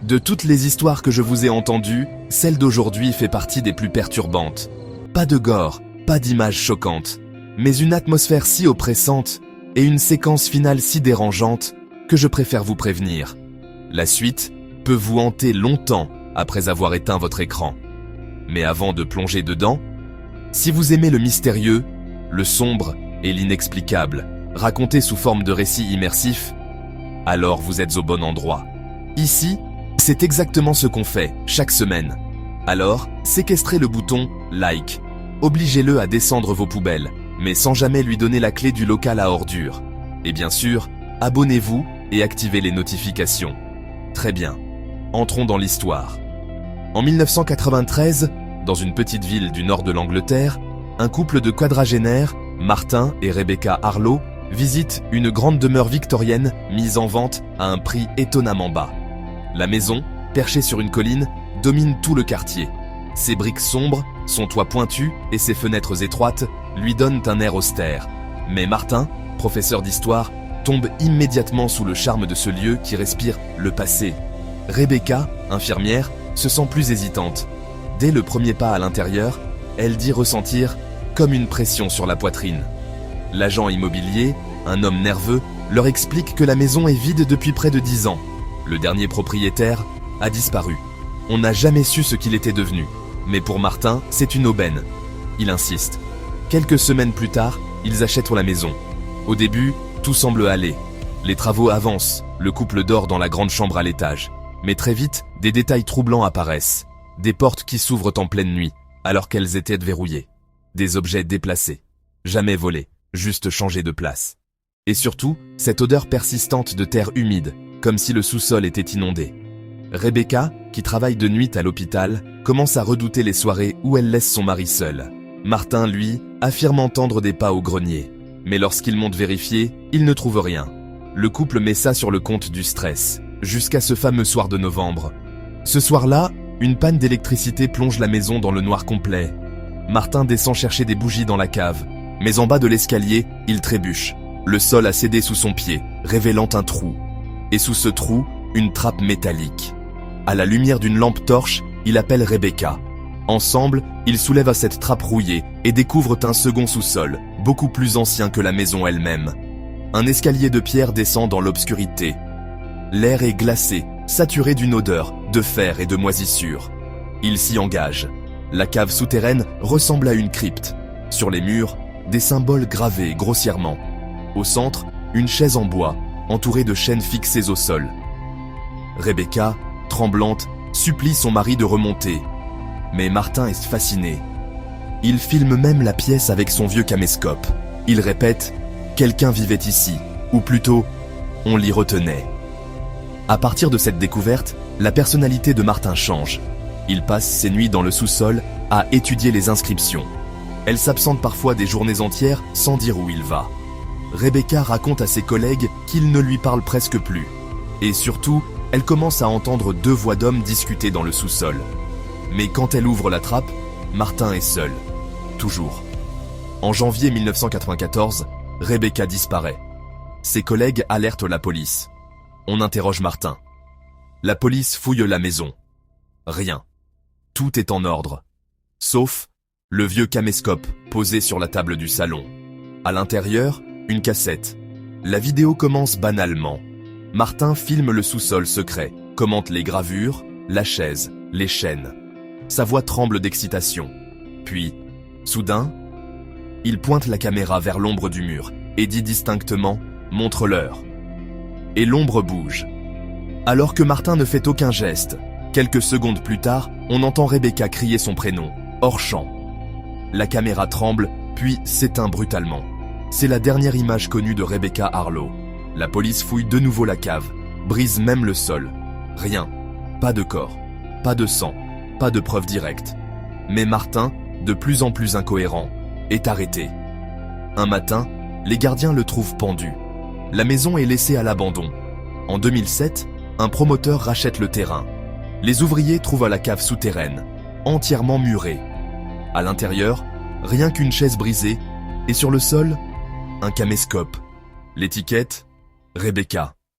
De toutes les histoires que je vous ai entendues, celle d'aujourd'hui fait partie des plus perturbantes. Pas de gore, pas d'images choquantes, mais une atmosphère si oppressante et une séquence finale si dérangeante que je préfère vous prévenir. La suite peut vous hanter longtemps après avoir éteint votre écran. Mais avant de plonger dedans, si vous aimez le mystérieux, le sombre et l'inexplicable, raconté sous forme de récits immersifs, alors vous êtes au bon endroit. Ici, c'est exactement ce qu'on fait chaque semaine. Alors, séquestrez le bouton « Like ». Obligez-le à descendre vos poubelles, mais sans jamais lui donner la clé du local à ordures. Et bien sûr, abonnez-vous et activez les notifications. Très bien, entrons dans l'histoire. En 1993, dans une petite ville du nord de l'Angleterre, un couple de quadragénaires, Martin et Rebecca Harlow, visite une grande demeure victorienne mise en vente à un prix étonnamment bas. La maison, perchée sur une colline, domine tout le quartier. Ses briques sombres, son toit pointu et ses fenêtres étroites lui donnent un air austère. Mais Martin, professeur d'histoire, tombe immédiatement sous le charme de ce lieu qui respire le passé. Rebecca, infirmière, se sent plus hésitante. Dès le premier pas à l'intérieur, elle dit ressentir comme une pression sur la poitrine. L'agent immobilier, un homme nerveux, leur explique que la maison est vide depuis près de 10 ans. Le dernier propriétaire a disparu. On n'a jamais su ce qu'il était devenu. Mais pour Martin, c'est une aubaine. Il insiste. Quelques semaines plus tard, ils achètent la maison. Au début, tout semble aller. Les travaux avancent, le couple dort dans la grande chambre à l'étage. Mais très vite, des détails troublants apparaissent. Des portes qui s'ouvrent en pleine nuit, alors qu'elles étaient verrouillées. Des objets déplacés. Jamais volés, juste changés de place. Et surtout, cette odeur persistante de terre humide, comme si le sous-sol était inondé. Rebecca, qui travaille de nuit à l'hôpital, commence à redouter les soirées où elle laisse son mari seul. Martin, lui, affirme entendre des pas au grenier. Mais lorsqu'il monte vérifier, il ne trouve rien. Le couple met ça sur le compte du stress, jusqu'à ce fameux soir de novembre. Ce soir-là, une panne d'électricité plonge la maison dans le noir complet. Martin descend chercher des bougies dans la cave, mais en bas de l'escalier, il trébuche. Le sol a cédé sous son pied, révélant un trou. Et sous ce trou, une trappe métallique. À la lumière d'une lampe torche, il appelle Rebecca. Ensemble, ils soulèvent à cette trappe rouillée et découvrent un second sous-sol, beaucoup plus ancien que la maison elle-même. Un escalier de pierre descend dans l'obscurité. L'air est glacé, saturé d'une odeur, de fer et de moisissure. Ils s'y engagent. La cave souterraine ressemble à une crypte. Sur les murs, des symboles gravés grossièrement. Au centre, une chaise en bois, entourée de chaînes fixées au sol. Rebecca, tremblante, supplie son mari de remonter. Mais Martin est fasciné. Il filme même la pièce avec son vieux caméscope. Il répète « Quelqu'un vivait ici », ou plutôt « On l'y retenait ». À partir de cette découverte, la personnalité de Martin change. Il passe ses nuits dans le sous-sol à étudier les inscriptions. Elle s'absente parfois des journées entières sans dire où il va. Rebecca raconte à ses collègues qu'il ne lui parle presque plus. Et surtout, elle commence à entendre 2 voix d'hommes discuter dans le sous-sol. Mais quand elle ouvre la trappe, Martin est seul. Toujours. En janvier 1994, Rebecca disparaît. Ses collègues alertent la police. On interroge Martin. La police fouille la maison. Rien. Tout est en ordre. Sauf le vieux caméscope posé sur la table du salon. À l'intérieur, une cassette. La vidéo commence banalement. Martin filme le sous-sol secret, commente les gravures, la chaise, les chaînes. Sa voix tremble d'excitation. Puis, soudain, il pointe la caméra vers l'ombre du mur et dit distinctement « Montre-leur ». Et l'ombre bouge. Alors que Martin ne fait aucun geste, quelques secondes plus tard, on entend Rebecca crier son prénom, hors champ. La caméra tremble, puis s'éteint brutalement. C'est la dernière image connue de Rebecca Harlow. La police fouille de nouveau la cave, brise même le sol. Rien. Pas de corps. Pas de sang. Pas de preuves directes. Mais Martin, de plus en plus incohérent, est arrêté. Un matin, les gardiens le trouvent pendu. La maison est laissée à l'abandon. En 2007, un promoteur rachète le terrain. Les ouvriers trouvent la cave souterraine, entièrement murée. À l'intérieur, rien qu'une chaise brisée, et sur le sol, un caméscope. L'étiquette, Rebecca.